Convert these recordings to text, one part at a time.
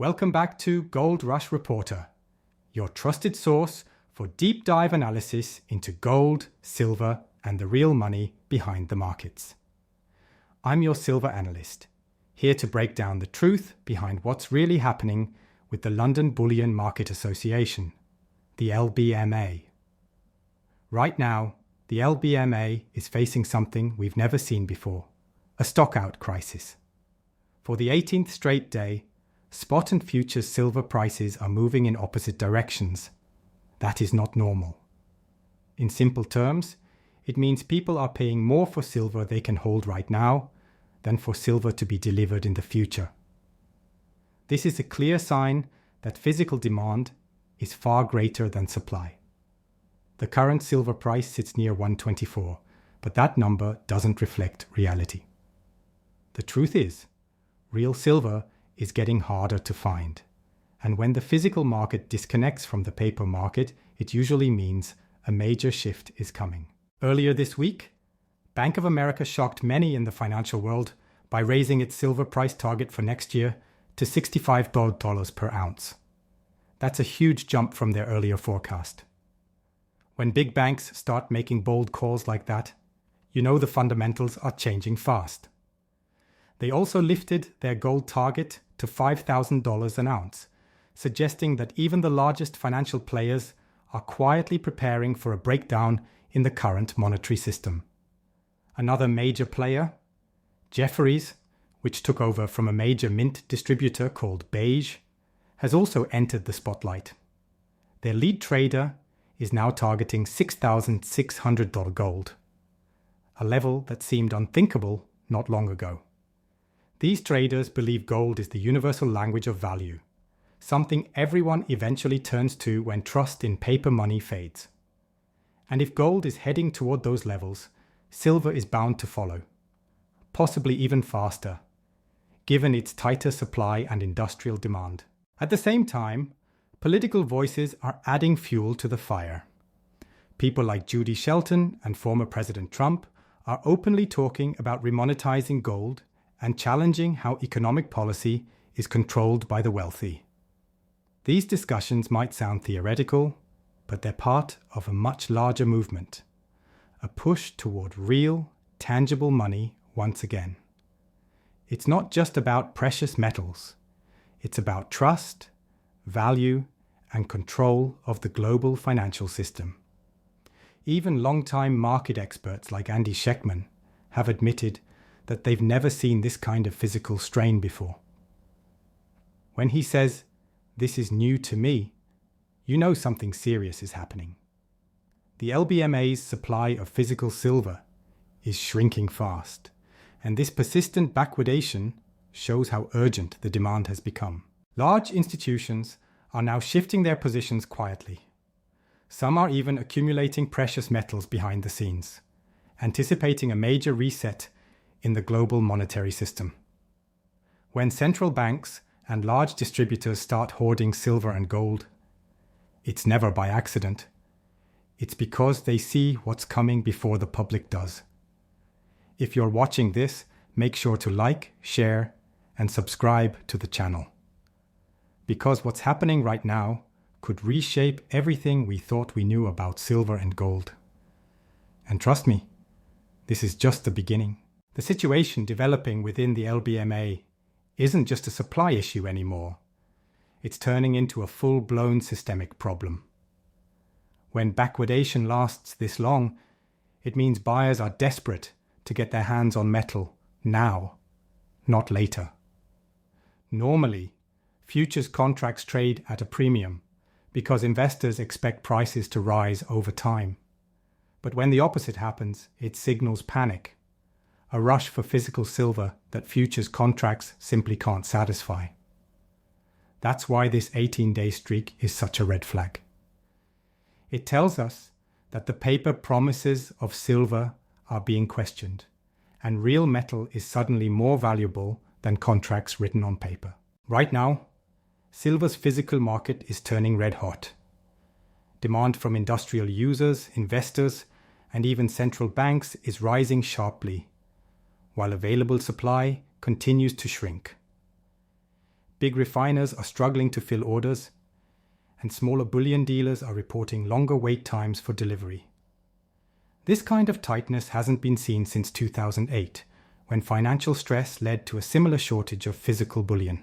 Welcome back to Gold Rush Reporter, your trusted source for deep dive analysis into gold, silver, and the real money behind the markets. I'm your silver analyst, here to break down the truth behind what's really happening with the London Bullion Market Association, the LBMA. Right now, the LBMA is facing something we've never seen before, a stockout crisis. For the 18th straight day, spot and futures silver prices are moving in opposite directions. That is not normal. In simple terms, it means people are paying more for silver they can hold right now than for silver to be delivered in the future. This is a clear sign that physical demand is far greater than supply. The current silver price sits near 124, but that number doesn't reflect reality. The truth is, real silver is getting harder to find. And when the physical market disconnects from the paper market, it usually means a major shift is coming. Earlier this week, Bank of America shocked many in the financial world by raising its silver price target for next year to $65 per ounce. That's a huge jump from their earlier forecast. When big banks start making bold calls like that, you know the fundamentals are changing fast. They also lifted their gold target to $5,000 an ounce, suggesting that even the largest financial players are quietly preparing for a breakdown in the current monetary system. Another major player, Jefferies, which took over from a major mint distributor called Beige, has also entered the spotlight. Their lead trader is now targeting $6,600 gold, a level that seemed unthinkable not long ago. These traders believe gold is the universal language of value, something everyone eventually turns to when trust in paper money fades. And if gold is heading toward those levels, silver is bound to follow, possibly even faster, given its tighter supply and industrial demand. At the same time, political voices are adding fuel to the fire. People like Judy Shelton and former President Trump are openly talking about remonetizing gold and challenging how economic policy is controlled by the wealthy. These discussions might sound theoretical, but they're part of a much larger movement, a push toward real, tangible money once again. It's not just about precious metals. It's about trust, value, and control of the global financial system. Even longtime market experts like Andy Schectman have admitted that they've never seen this kind of physical strain before. When he says, "This is new to me," you know something serious is happening. The LBMA's supply of physical silver is shrinking fast, and this persistent backwardation shows how urgent the demand has become. Large institutions are now shifting their positions quietly. Some are even accumulating precious metals behind the scenes, anticipating a major reset in the global monetary system. When central banks and large distributors start hoarding silver and gold, it's never by accident. It's because they see what's coming before the public does. If you're watching this, make sure to like, share, and subscribe to the channel. Because what's happening right now could reshape everything we thought we knew about silver and gold. And trust me, this is just the beginning. The situation developing within the LBMA isn't just a supply issue anymore. It's turning into a full-blown systemic problem. When backwardation lasts this long, it means buyers are desperate to get their hands on metal now, not later. Normally, futures contracts trade at a premium because investors expect prices to rise over time. But when the opposite happens, it signals panic, a rush for physical silver that futures contracts simply can't satisfy. That's why this 18-day streak is such a red flag. It tells us that the paper promises of silver are being questioned, and real metal is suddenly more valuable than contracts written on paper. Right now, silver's physical market is turning red hot. Demand from industrial users, investors, and even central banks is rising sharply, while available supply continues to shrink. big refiners are struggling to fill orders, and smaller bullion dealers are reporting longer wait times for delivery. This kind of tightness hasn't been seen since 2008, when financial stress led to a similar shortage of physical bullion.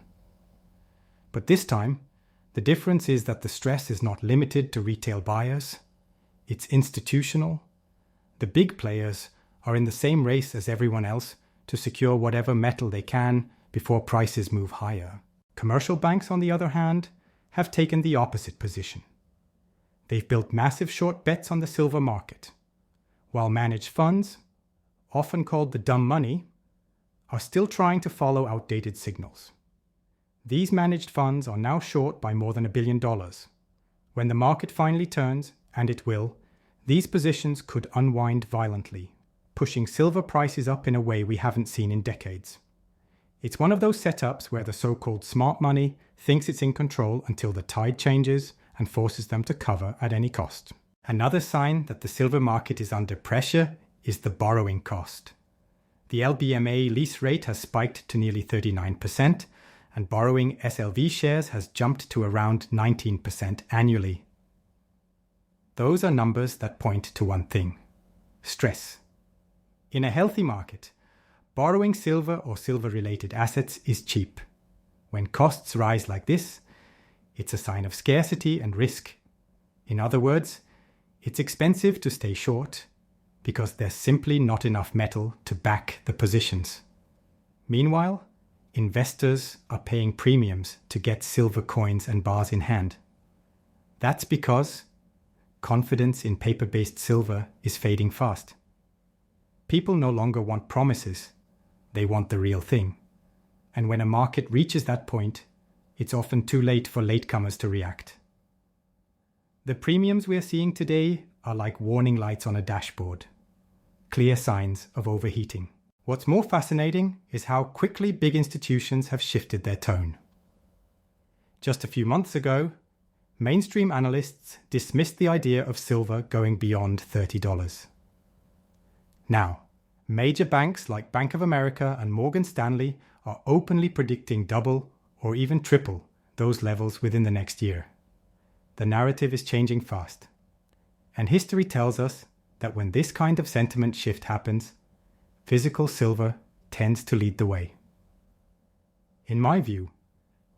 But this time, the difference is that the stress is not limited to retail buyers. It's institutional. The big players are in the same race as everyone else to secure whatever metal they can before prices move higher. Commercial banks, on the other hand, have taken the opposite position. They've built massive short bets on the silver market, while managed funds, often called the dumb money, are still trying to follow outdated signals. These managed funds are now short by more than $1 billion. When the market finally turns, and it will, these positions could unwind violently, pushing silver prices up in a way we haven't seen in decades. It's one of those setups where the so-called smart money thinks it's in control until the tide changes and forces them to cover at any cost. Another sign that the silver market is under pressure is the borrowing cost. The LBMA lease rate has spiked to nearly 39%, and borrowing SLV shares has jumped to around 19% annually. Those are numbers that point to one thing: stress. In a healthy market, borrowing silver or silver-related assets is cheap. When costs rise like this, it's a sign of scarcity and risk. In other words, it's expensive to stay short because there's simply not enough metal to back the positions. Meanwhile, investors are paying premiums to get silver coins and bars in hand. That's because confidence in paper-based silver is fading fast. People no longer want promises. They want the real thing. And when a market reaches that point, it's often too late for latecomers to react. The premiums we are seeing today are like warning lights on a dashboard, clear signs of overheating. What's more fascinating is how quickly big institutions have shifted their tone. Just a few months ago, mainstream analysts dismissed the idea of silver going beyond $30. Now, major banks like Bank of America and Morgan Stanley are openly predicting double or even triple those levels within the next year. The narrative is changing fast. And history tells us that when this kind of sentiment shift happens, physical silver tends to lead the way. In my view,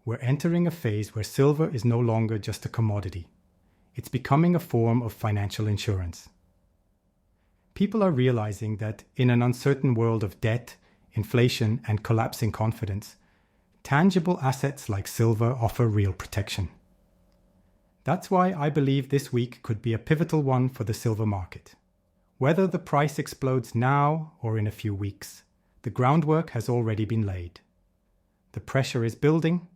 we're entering a phase where silver is no longer just a commodity. It's becoming a form of financial insurance. People are realizing that in an uncertain world of debt, inflation, and collapsing confidence, tangible assets like silver offer real protection. That's why I believe this week could be a pivotal one for the silver market. Whether the price explodes now or in a few weeks, the groundwork has already been laid. The pressure is building,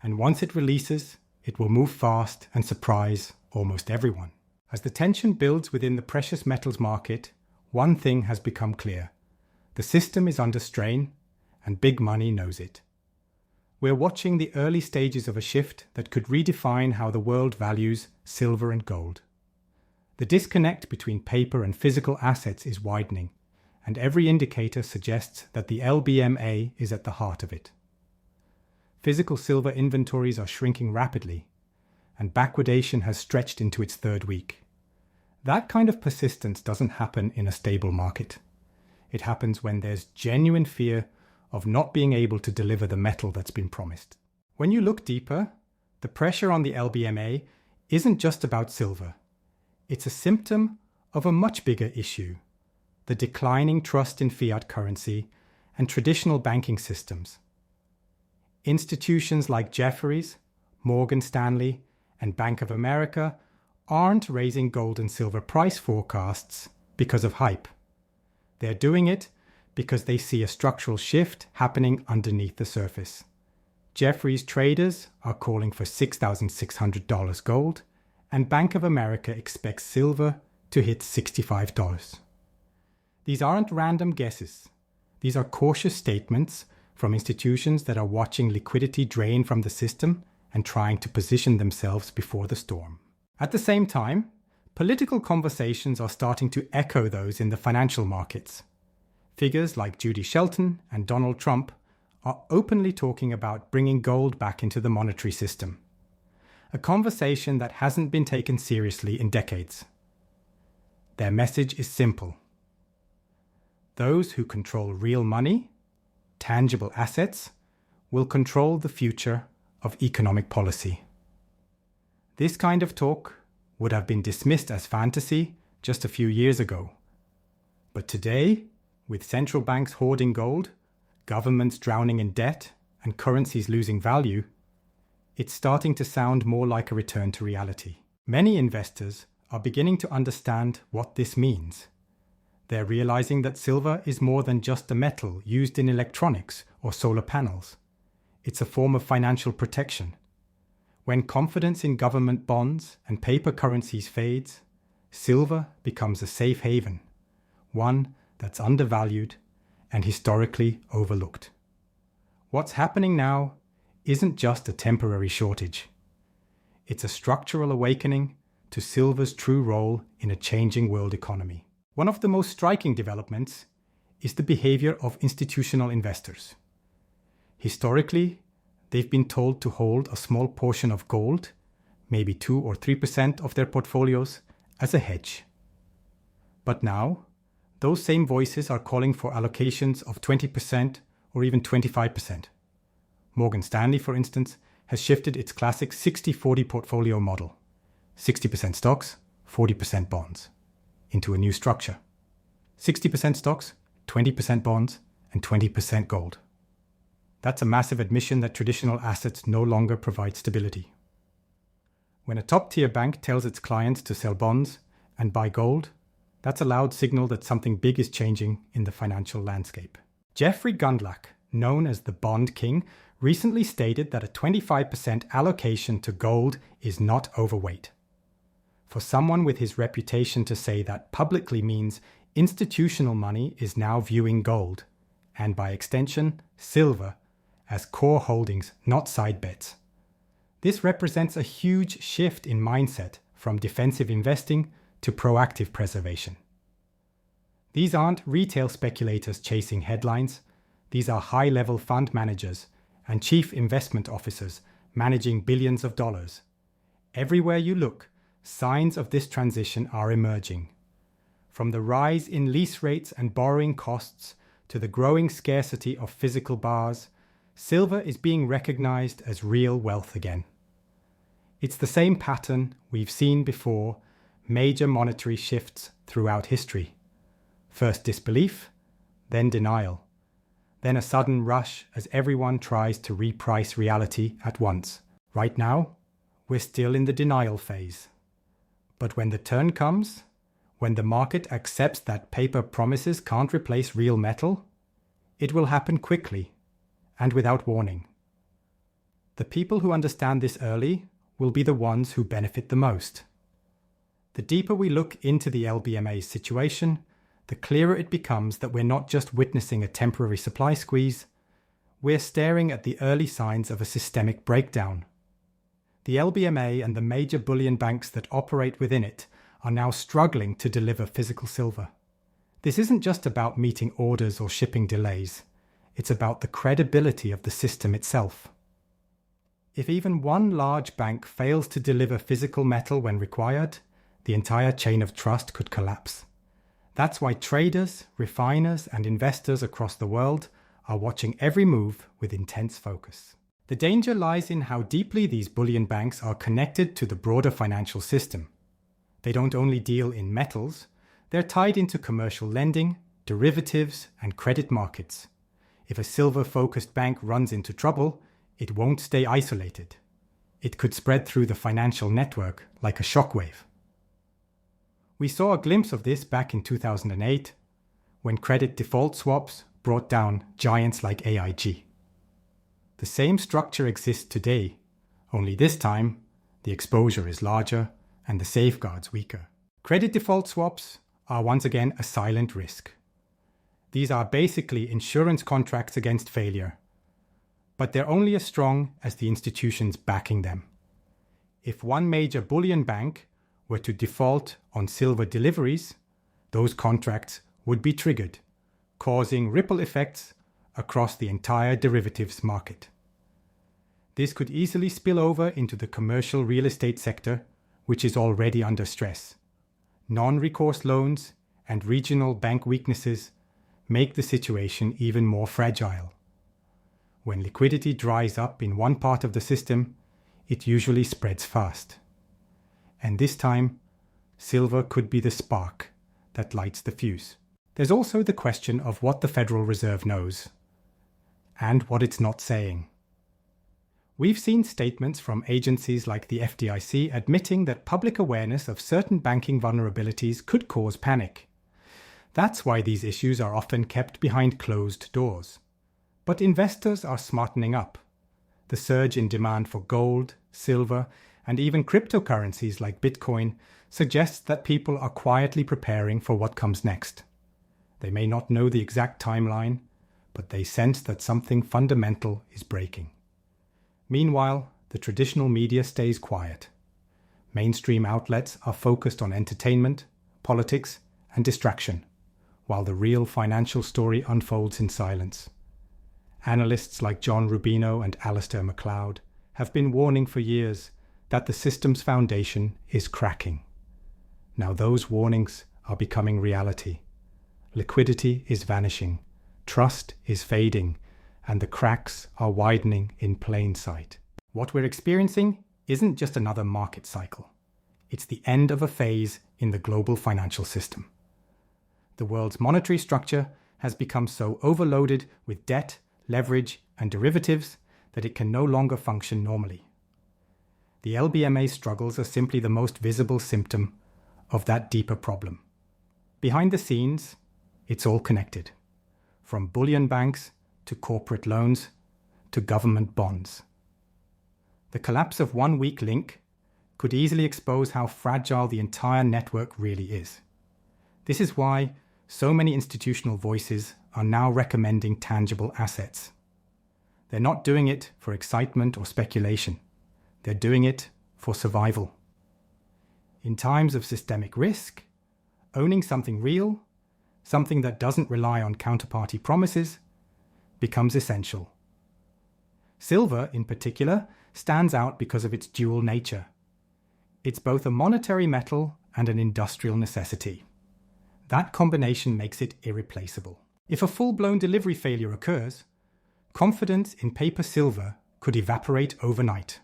and once it releases, it will move fast and surprise almost everyone. As the tension builds within the precious metals market, one thing has become clear. The system is under strain, and big money knows it. We're watching the early stages of a shift that could redefine how the world values silver and gold. The disconnect between paper and physical assets is widening, and every indicator suggests that the LBMA is at the heart of it. Physical silver inventories are shrinking rapidly, and backwardation has stretched into its third week. That kind of persistence doesn't happen in a stable market. It happens when there's genuine fear of not being able to deliver the metal that's been promised. When you look deeper, the pressure on the LBMA isn't just about silver. It's a symptom of a much bigger issue: the declining trust in fiat currency and traditional banking systems. Institutions like Jefferies, Morgan Stanley, and Bank of America aren't raising gold and silver price forecasts because of hype. They're doing it because they see a structural shift happening underneath the surface. Jefferies traders are calling for $6,600 gold, and Bank of America expects silver to hit $65. These aren't random guesses. These are cautious statements from institutions that are watching liquidity drain from the system and trying to position themselves before the storm. At the same time, political conversations are starting to echo those in the financial markets. Figures like Judy Shelton and Donald Trump are openly talking about bringing gold back into the monetary system, a conversation that hasn't been taken seriously in decades. Their message is simple. Those who control real money, tangible assets, will control the future of economic policy. This kind of talk would have been dismissed as fantasy just a few years ago. But today, with central banks hoarding gold, governments drowning in debt, and currencies losing value, it's starting to sound more like a return to reality. Many investors are beginning to understand what this means. They're realizing that silver is more than just a metal used in electronics or solar panels. It's a form of financial protection. When confidence in government bonds and paper currencies fades, silver becomes a safe haven, one that's undervalued and historically overlooked. What's happening now isn't just a temporary shortage. It's a structural awakening to silver's true role in a changing world economy. One of the most striking developments is the behavior of institutional investors. Historically, they've been told to hold a small portion of gold, maybe 2 or 3% of their portfolios, as a hedge. But now, those same voices are calling for allocations of 20% or even 25%. Morgan Stanley, for instance, has shifted its classic 60-40 portfolio model, 60% stocks, 40% bonds, into a new structure. 60% stocks, 20% bonds, and 20% gold. That's a massive admission that traditional assets no longer provide stability. When a top-tier bank tells its clients to sell bonds and buy gold, that's a loud signal that something big is changing in the financial landscape. Jeffrey Gundlach, known as the Bond King, recently stated that a 25% allocation to gold is not overweight. For someone with his reputation to say that publicly means institutional money is now viewing gold, and by extension, silver, as core holdings, not side bets. This represents a huge shift in mindset from defensive investing to proactive preservation. These aren't retail speculators chasing headlines. These are high-level fund managers and chief investment officers managing billions of dollars. Everywhere you look, signs of this transition are emerging. From the rise in lease rates and borrowing costs to the growing scarcity of physical bars, silver is being recognized as real wealth again. It's the same pattern we've seen before major monetary shifts throughout history. First disbelief, then denial, then a sudden rush as everyone tries to reprice reality at once. Right now, we're still in the denial phase. But when the turn comes, when the market accepts that paper promises can't replace real metal, it will happen quickly and without warning. The people who understand this early will be the ones who benefit the most. The deeper we look into the LBMA's situation, the clearer it becomes that we're not just witnessing a temporary supply squeeze, we're staring at the early signs of a systemic breakdown. The LBMA and the major bullion banks that operate within it are now struggling to deliver physical silver. This isn't just about meeting orders or shipping delays. It's about the credibility of the system itself. If even one large bank fails to deliver physical metal when required, the entire chain of trust could collapse. That's why traders, refiners, and investors across the world are watching every move with intense focus. The danger lies in how deeply these bullion banks are connected to the broader financial system. They don't only deal in metals, they're tied into commercial lending, derivatives, and credit markets. If a silver-focused bank runs into trouble, it won't stay isolated. It could spread through the financial network like a shockwave. We saw a glimpse of this back in 2008, when credit default swaps brought down giants like AIG. The same structure exists today, only this time, the exposure is larger and the safeguards weaker. Credit default swaps are once again a silent risk. These are basically insurance contracts against failure, but they're only as strong as the institutions backing them. If one major bullion bank were to default on silver deliveries, those contracts would be triggered, causing ripple effects across the entire derivatives market. This could easily spill over into the commercial real estate sector, which is already under stress. Non-recourse loans and regional bank weaknesses make the situation even more fragile. When liquidity dries up in one part of the system, it usually spreads fast. And this time, silver could be the spark that lights the fuse. There's also the question of what the Federal Reserve knows and what it's not saying. We've seen statements from agencies like the FDIC admitting that public awareness of certain banking vulnerabilities could cause panic. That's why these issues are often kept behind closed doors. But investors are smartening up. The surge in demand for gold, silver, and even cryptocurrencies like Bitcoin suggests that people are quietly preparing for what comes next. They may not know the exact timeline, but they sense that something fundamental is breaking. Meanwhile, the traditional media stays quiet. Mainstream outlets are focused on entertainment, politics, and distraction, while the real financial story unfolds in silence. Analysts like John Rubino and Alistair MacLeod have been warning for years that the system's foundation is cracking. Now those warnings are becoming reality. Liquidity is vanishing, trust is fading, and the cracks are widening in plain sight. What we're experiencing isn't just another market cycle. It's the end of a phase in the global financial system. The world's monetary structure has become so overloaded with debt, leverage, and derivatives that it can no longer function normally. The LBMA struggles are simply the most visible symptom of that deeper problem. Behind the scenes, it's all connected, from bullion banks to corporate loans to government bonds. The collapse of one weak link could easily expose how fragile the entire network really is. This is why so many institutional voices are now recommending tangible assets. They're not doing it for excitement or speculation. They're doing it for survival. In times of systemic risk, owning something real, something that doesn't rely on counterparty promises, becomes essential. Silver, in particular, stands out because of its dual nature. It's both a monetary metal and an industrial necessity. That combination makes it irreplaceable. If a full-blown delivery failure occurs, confidence in paper silver could evaporate overnight.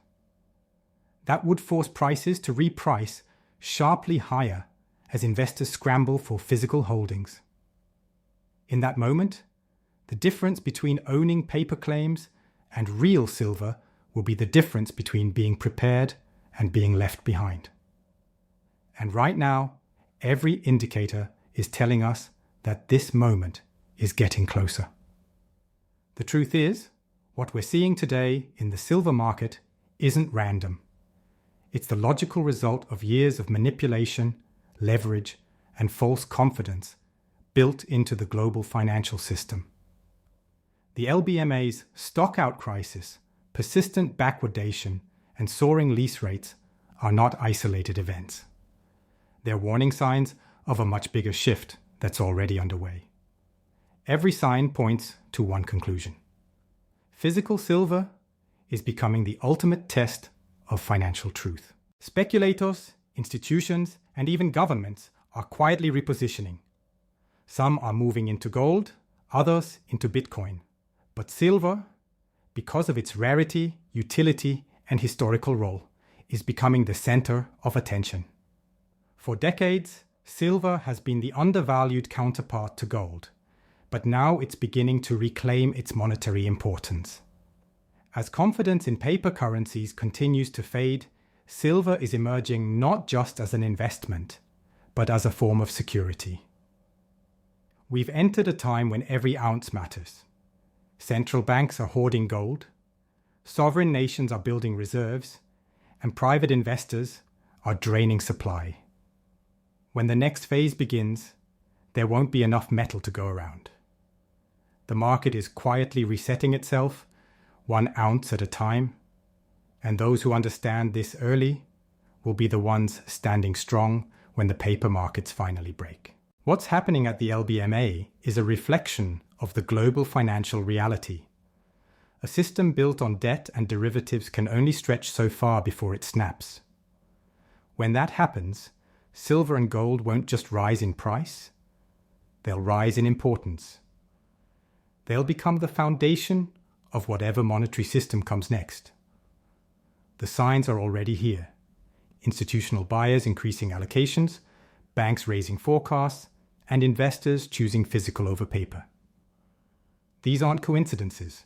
That would force prices to reprice sharply higher as investors scramble for physical holdings. In that moment, the difference between owning paper claims and real silver will be the difference between being prepared and being left behind. And right now, every indicator is telling us that this moment is getting closer. The truth is, what we're seeing today in the silver market isn't random. It's the logical result of years of manipulation, leverage, and false confidence built into the global financial system. The LBMA's stock-out crisis, persistent backwardation, and soaring lease rates are not isolated events. They're warning signs of a much bigger shift that's already underway. Every sign points to one conclusion. Physical silver is becoming the ultimate test of financial truth. Speculators, institutions, and even governments are quietly repositioning. Some are moving into gold, others into Bitcoin. But silver, because of its rarity, utility, and historical role, is becoming the center of attention. For decades, silver has been the undervalued counterpart to gold, but now it's beginning to reclaim its monetary importance. As confidence in paper currencies continues to fade, silver is emerging not just as an investment, but as a form of security. We've entered a time when every ounce matters. Central banks are hoarding gold, sovereign nations are building reserves, and private investors are draining supply. When the next phase begins, there won't be enough metal to go around. The market is quietly resetting itself, 1 ounce at a time, and those who understand this early will be the ones standing strong when the paper markets finally break. What's happening at the LBMA is a reflection of the global financial reality. A system built on debt and derivatives can only stretch so far before it snaps. When that happens, silver and gold won't just rise in price, they'll rise in importance. They'll become the foundation of whatever monetary system comes next. The signs are already here. Institutional buyers increasing allocations, banks raising forecasts, and investors choosing physical over paper. These aren't coincidences.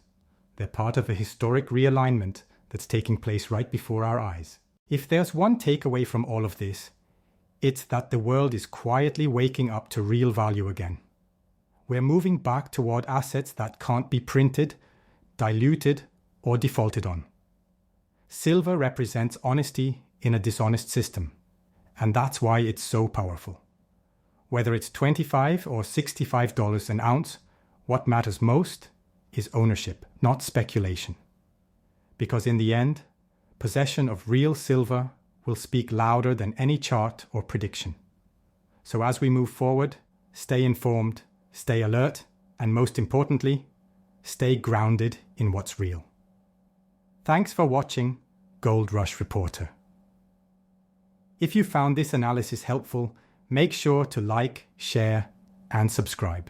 They're part of a historic realignment that's taking place right before our eyes. If there's one takeaway from all of this, it's that the world is quietly waking up to real value again. We're moving back toward assets that can't be printed, diluted, or defaulted on. Silver represents honesty in a dishonest system, and that's why it's so powerful. Whether it's $25 or $65 an ounce, what matters most is ownership, not speculation. Because in the end, possession of real silver will speak louder than any chart or prediction. So as we move forward, stay informed, stay alert, and most importantly, stay grounded in what's real. Thanks for watching Gold Rush Reporter. If you found this analysis helpful, make sure to like, share, and subscribe.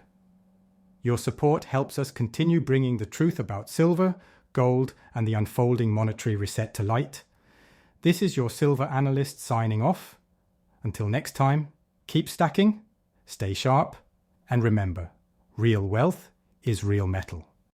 Your support helps us continue bringing the truth about silver, gold, and the unfolding monetary reset to light. This is your silver analyst signing off. Until next time, keep stacking, stay sharp, and remember, real wealth is real metal.